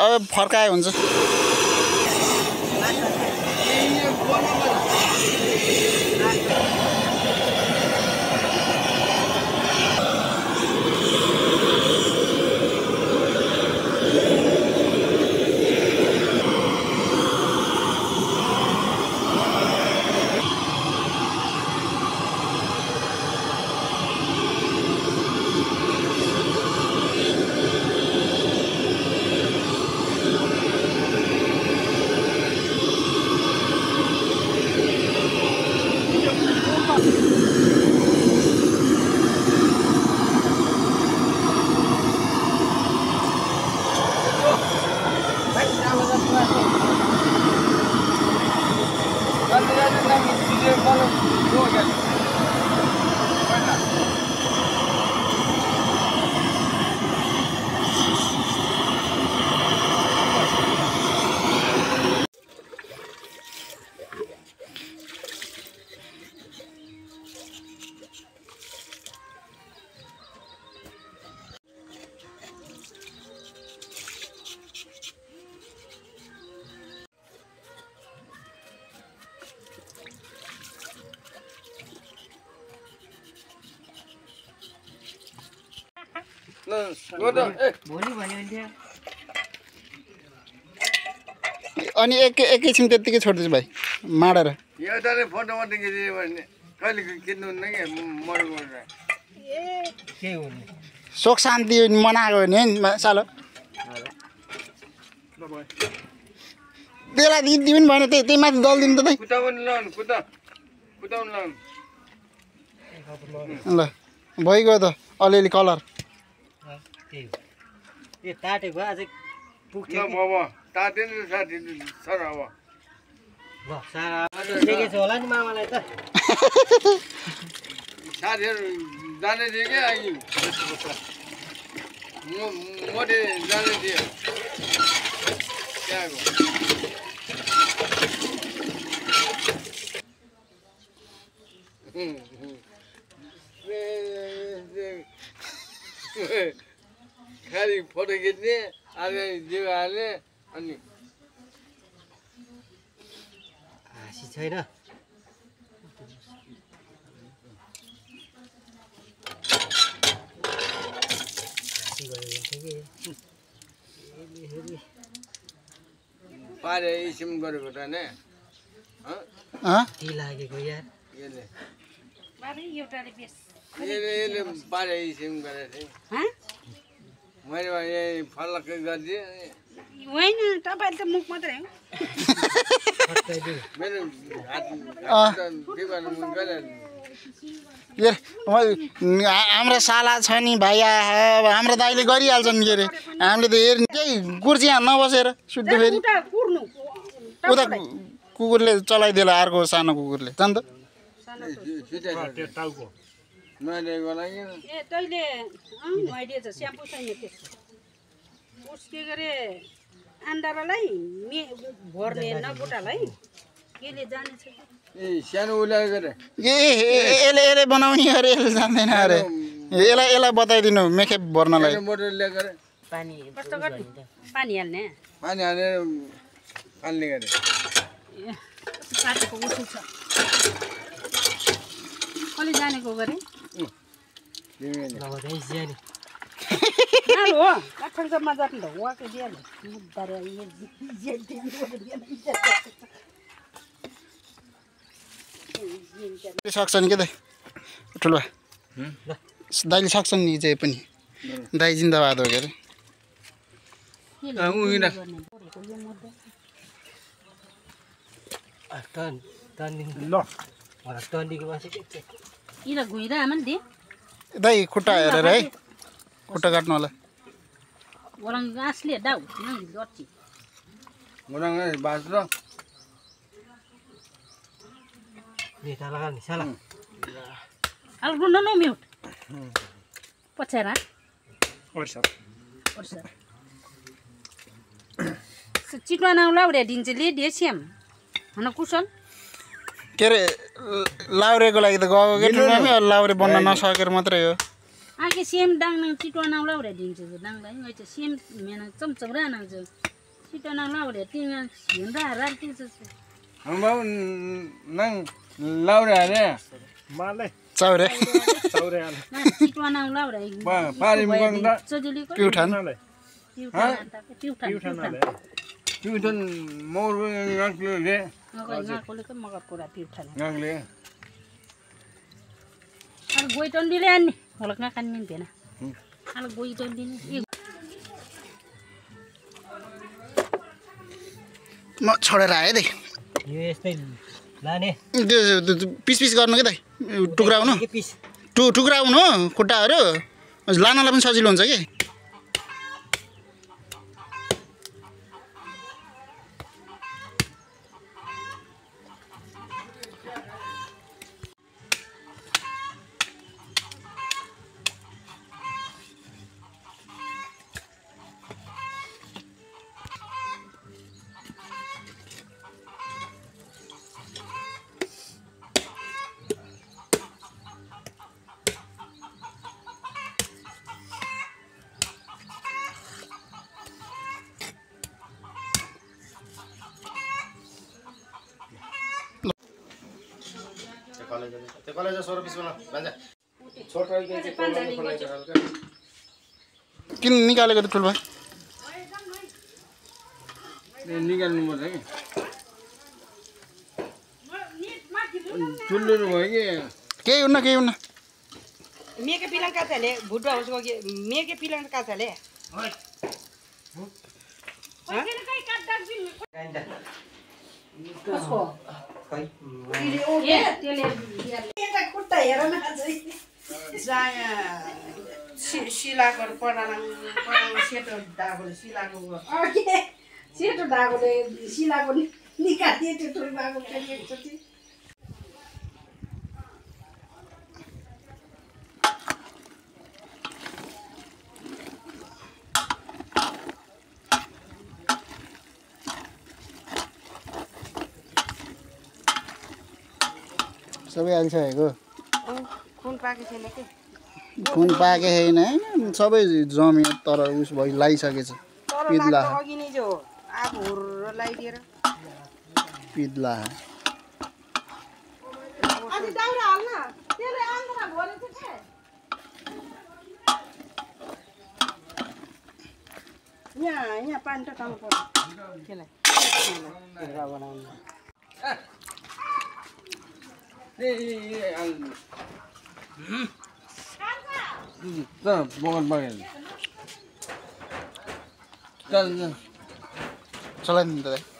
अब फर्काए हुन्छ अनि एकैछिन त्यतिकै छोड्दैछु भाइ माडेर एउटाले फोटो मात्रै खिच्यो भने कहिले खिच्नुहुन्न के सुख शान्ति मनाएको हो नि सालो त्यसलाई दिदी पनि भएन त्यही माथि दल दिनु त ल भइगयो त अलिअलि कलर ताटेको अझै पुग्थ्यो ताते नि साथी सर अब ठिकै छ होला नि मामालाई त साथीहरू जाने थिए क्या अघि मोटे जाने थिए त्यहाँको खालि फोटो खिच्ने आगे जिउ हाल्ने अनि हाँसी छैन पारे इसिम गरेको त ने लागेको यार यसले यसले पारे इसिम गरेको थिएँ मैले यही फलक्कै गरिदिएँ होइन तपाईहरु त मुख मात्रै हो मेरो हात दिवान मुख गरे हाम्रो साला छ नि भाइ हाम्रो दाइले गरिहाल्छ नि के अरे हामीले त हेर्ने केही कुर्सी यहाँ नबसेर शुद्ध फेरि उता कुकुरले चलाइदिएला अर्को सानो कुकुरले जान्छ नदिएको लागि ए तैले नुहाइदिएछ स्याम्पू छैन त्यसको उसके गरे आन्दारालाई भर्ने नबुटालाई केले जानेछ ए सानो उलाइ गरे यसले बनाउने अरे यसले जान्दैन अरे यसलाई बताइदिनु मेकअप भर्नलाई मोटरले गरे पानी कस्तो गर्ने पानी हाल्ने पानी हालेर फाल्ने गरे ए साथीको उसु छ कसले जानेको गरे हो काठमाडौँमा जानु त उहाँको सक्छ नि के त ठुलो दाइले सक्छ नि चाहिँ पनि दाइ जिन्दाबाद हो के अरे दाइ खुट्टा हेरेर है खुट्टा काट्नु होला orang asli ada nang dorci orang basro ni talagan salah algo no mute pocera orsa sechitwa nang laure dinjeli dia siam ana kuson के अरे लाउरेको लागि त गएको के ठुलोमै लाउरे बन्न नसकेर मात्रै हो आके सेम डाङ नङ चिटवा नाउ लाउरे दिन्छ डाङलाई चाहिँ सेम मेना चमचम रा नङ छिटो नलाउरे तिमी हिँड्दा राखिदिन्छ हाम्रो नङ लाउरे अरे माले चाउरे चौरे आले छिटो नलाउरे पारी मगन दा सजिलो प्युठान प्युठान ट्युटन मोर नक्ले रे ngakole ke maga pura piutan नक्ले al goiton dile anni wala ngakan min bena al goiton dile म छोडेर आएँ दे यो यस्तै लाने त्यो पिस पिस गर्नु के दाइ टुक्राउनु के पिस टुक्राउनु खुट्टाहरू लानलाई पनि सजिलो हुन्छ कि किन निकालेको त ठुलो निकाल्नु पर्छ कि ठुलो भयो कि केही हुन्न मेके पिलाङ काछाले भुटवा उसको मेके पिलाङ काछाले खुट्टा हेर न सिलाको सेतो धागोले सिलाको सेतो धागोले सिलाको निकालिदिए त्यो टोलबाको एकचोटि सबै हालिसकेको खुन पाके छैन के खुन पाके छैन सबै जम्यो तर उस भयो लागिसकेछ पिद्ला अघि नै जो आगो हुर्र लगाइदिएर पिद्ला अनि दाउरा हाल्न त्यसले आन्द्रा भोले चाहिँ यहाँ पानी टटाउनु पर्छ त्यसलाई बनाउनु बगल बगल चल चलाइदिनु त